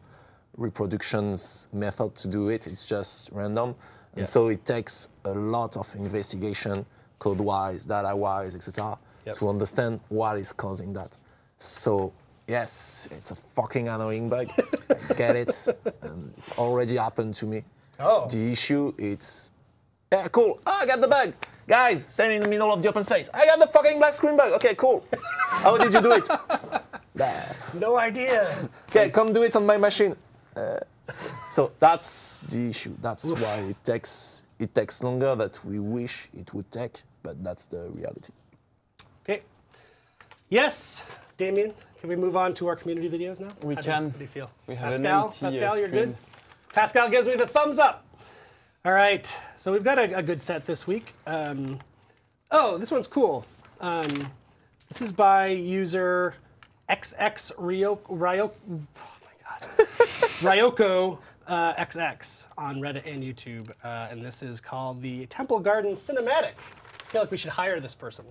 reproductions method to do it. It's just random. And so it takes a lot of investigation, code-wise, data-wise, etc., to understand what is causing that. So yes, it's a fucking annoying bug. I get it. And it already happened to me. Oh. The issue, it's, yeah, cool. Oh, I got the bug. Guys, standing in the middle of the open space. I got the fucking black screen bug. Okay, cool. How did you do it? No idea. Okay, come do it on my machine. So that's the issue. That's why it takes longer than we wish it would take, but that's the reality. Okay. Yes, Damien, can we move on to our community videos now? We How can. do you feel? We have Pascal, an empty Pascal, you're screen. good? Pascal gives me the thumbs up. All right, so we've got a good set this week. Oh, this one's cool. This is by user Ryoko XX on Reddit and YouTube, and this is called the Temple Garden Cinematic. I feel like we should hire this person.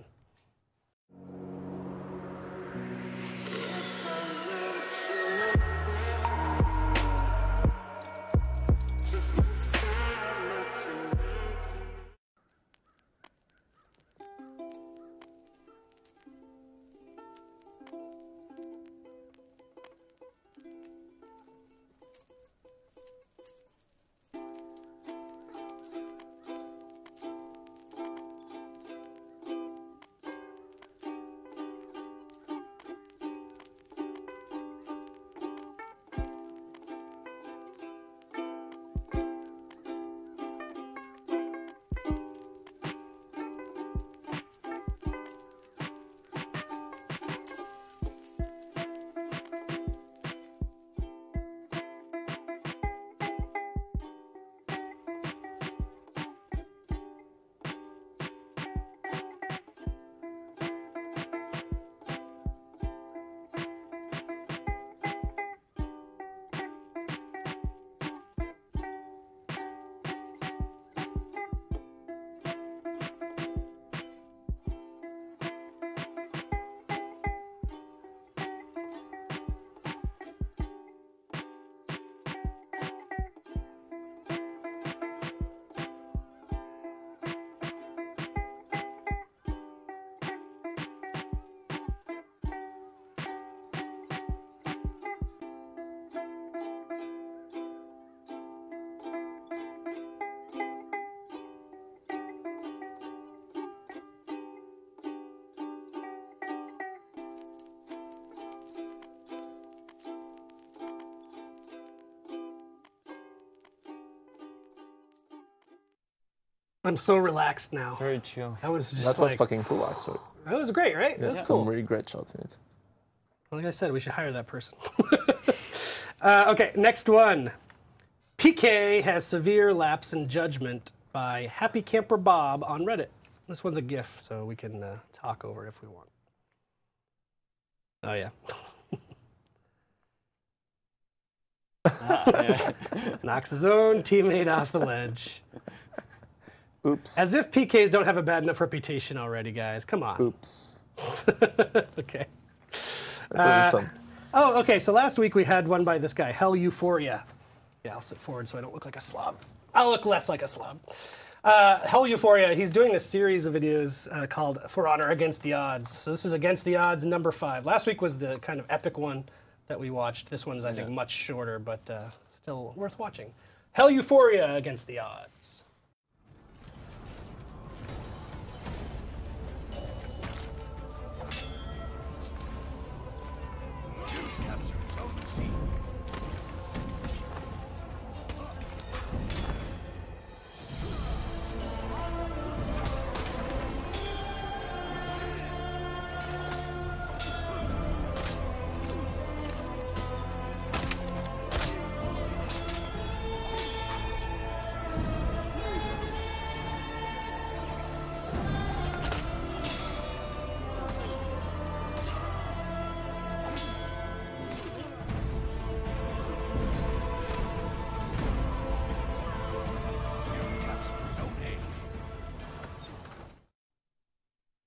I'm so relaxed now. Very chill. That was just That was fucking cool, actually. That was great, right? That was cool. Some really great shots in it. Like I said, we should hire that person. Okay, next one. PK has severe lapse in judgment by Happy Camper Bob on Reddit. This one's a GIF, so we can talk over it if we want. Oh, yeah. Knocks his own teammate off the ledge. Oops. As if PKs don't have a bad enough reputation already, guys. Come on. Oops. Okay. That was some. Oh, okay. So last week we had one by this guy, Hell Euphoria. Yeah, I'll sit forward so I don't look like a slob. I'll look less like a slob. Hell Euphoria, he's doing this series of videos called For Honor Against the Odds. So this is Against the Odds number 5. Last week was the kind of epic one that we watched. This one's, I think, much shorter, but still worth watching. Hell Euphoria Against the Odds.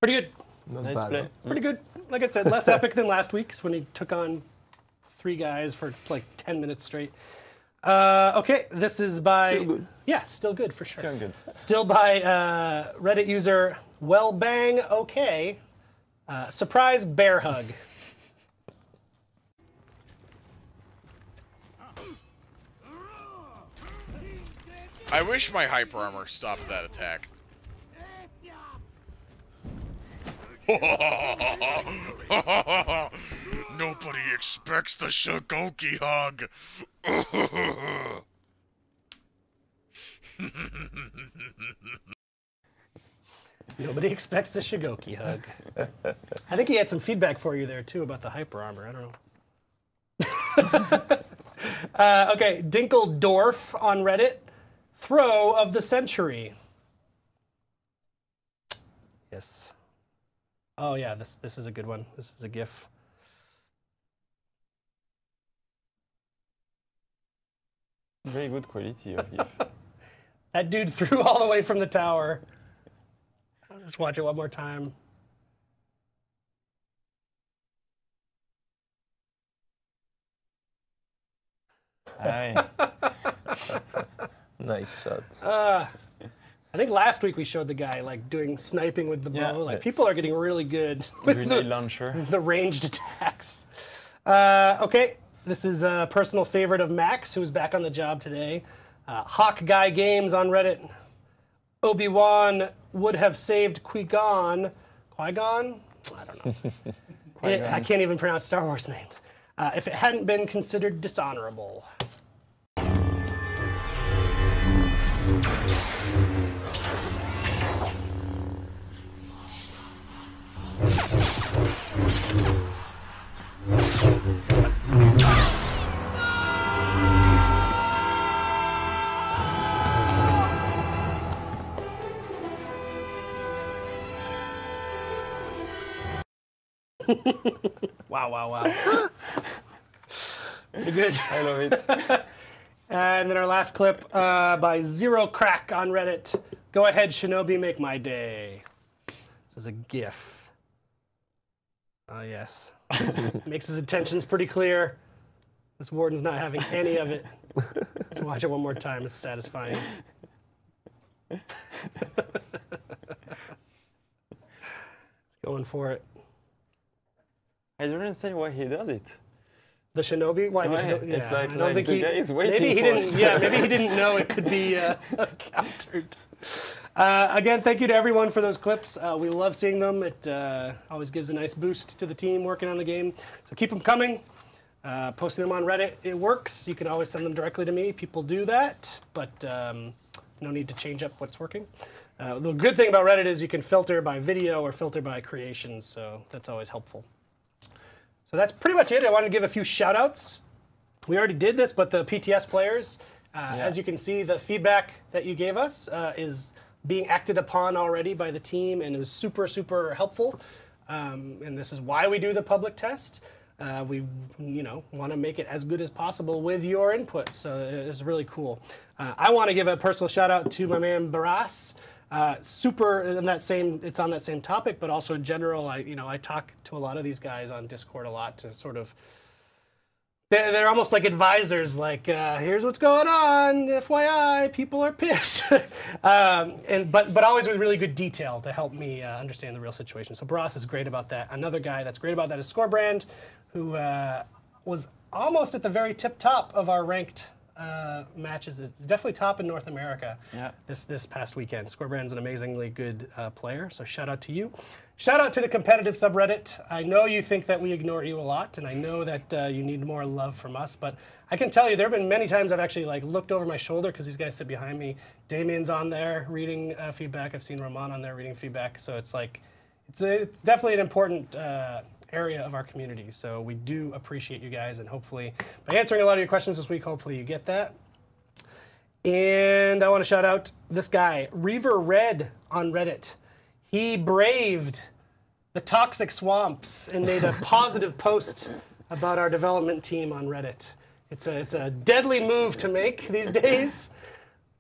Pretty good. Not Nice bad, play. huh? Pretty good. Like I said, less epic than last week's when he took on 3 guys for like 10 minutes straight. Okay, this is by Still good. Yeah, still good for sure. Still good. Still by Reddit user wellbangok. Surprise bear hug. I wish my hyper armor stopped that attack. Nobody expects the Shagoki hug. Nobody expects the Shigoki hug. I think he had some feedback for you there too about the hyper armor. I don't know. Okay, Dinkeldorf on Reddit. Throw of the century. Yes. Oh yeah, this is a good one. This is a GIF. Very good quality of GIF. That dude threw all the way from the tower. I'll just watch it one more time. Aye. Nice shot. I think last week we showed the guy like doing sniping with the bow. Like people are getting really good with Grenade launcher. the ranged attacks. Okay, this is a personal favorite of Max, who's back on the job today. Hawk Guy Games on Reddit. Obi-Wan would have saved Qui-Gon. Qui-Gon? I don't know. I can't even pronounce Star Wars names. If it hadn't been considered dishonorable. Wow. Pretty good. I love it. And then our last clip by Zero Crack on Reddit. Go ahead, Shinobi, make my day. This is a GIF. Oh, yes. Makes his intentions pretty clear. This warden's not having any of it. Watch it one more time. It's satisfying. It's going for it. I don't understand why he does it. The Shinobi? Why? It's like I don't think the guy is waiting maybe he for didn't. it. Yeah, maybe he didn't know it could be countered. Again, thank you to everyone for those clips. We love seeing them. It always gives a nice boost to the team working on the game. So keep them coming. Posting them on Reddit, it works. You can always send them directly to me. People do that, but no need to change up what's working. The good thing about Reddit is you can filter by video or filter by creations, so that's always helpful. So that's pretty much it. I wanted to give a few shout outs. We already did this, but the PTS players, as you can see, the feedback that you gave us is being acted upon already by the team, and it was super, super helpful. And this is why we do the public test. We, want to make it as good as possible with your input. So it's really cool. I want to give a personal shout out to my man Barras. Super in that same, it's on that same topic, but also in general, I talk to a lot of these guys on Discord a lot to sort of, they're almost like advisors, like, here's what's going on, FYI, people are pissed. But always with really good detail to help me understand the real situation. So Barras is great about that. Another guy that's great about that is Scorebrand, who was almost at the very tip top of our ranked matches. It's definitely top in North America this past weekend. Scorebrand's an amazingly good player, so shout out to you. Shout out to the competitive subreddit. I know you think that we ignore you a lot, and I know that you need more love from us, but I can tell you there have been many times I've actually looked over my shoulder because these guys sit behind me. Damien's on there reading feedback. I've seen Roman on there reading feedback, so it's definitely an important area of our community. So we do appreciate you guys, and hopefully by answering a lot of your questions this week, hopefully you get that. And I want to shout out this guy, Reaver Red on Reddit. He braved the toxic swamps and made a positive post about our development team on Reddit. It's a deadly move to make these days,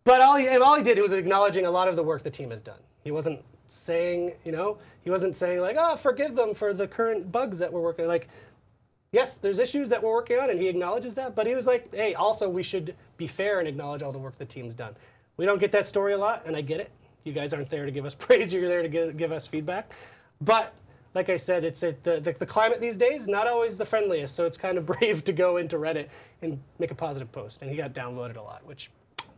but all he did was acknowledging a lot of the work the team has done. He wasn't saying, he wasn't saying like, oh, forgive them for the current bugs that we're working on. Like, yes, there's issues that we're working on, and he acknowledges that, but he was like, hey, also we should be fair and acknowledge all the work the team's done. We don't get that story a lot, and I get it. You guys aren't there to give us praise. You're there to give us feedback. But like I said, it's the climate these days, not always the friendliest, so it's kind of brave to go into Reddit and make a positive post. And he got downvoted a lot, which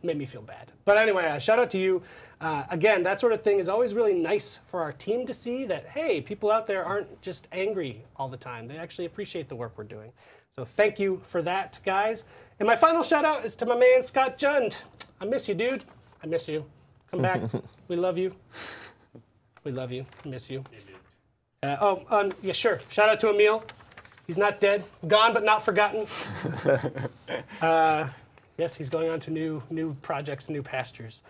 made me feel bad. But anyway, shout out to you. Again, that sort of thing is always really nice for our team to see that, hey, people out there aren't just angry all the time. They actually appreciate the work we're doing. So thank you for that, guys. And my final shout out is to my man, Scott Jund. I miss you, dude. I miss you. Come back. We love you. We love you. Miss you. Yeah, sure. Shout out to Emil. He's not dead. Gone but not forgotten. Yes, he's going on to new projects, new pastures.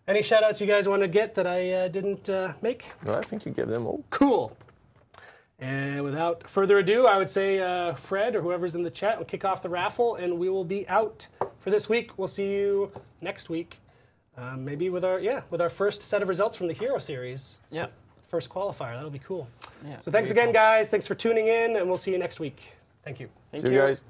Any shout outs you guys want to get that I didn't make? No, I think you gave them all. Cool. And without further ado, I would say Fred or whoever's in the chat will kick off the raffle, and we will be out for this week. We'll see you next week, maybe with our first set of results from the Hero Series. Yeah. First qualifier. That'll be cool. Yeah. So thanks again, guys. Thanks for tuning in, and we'll see you next week. Thank you. Thank See you guys.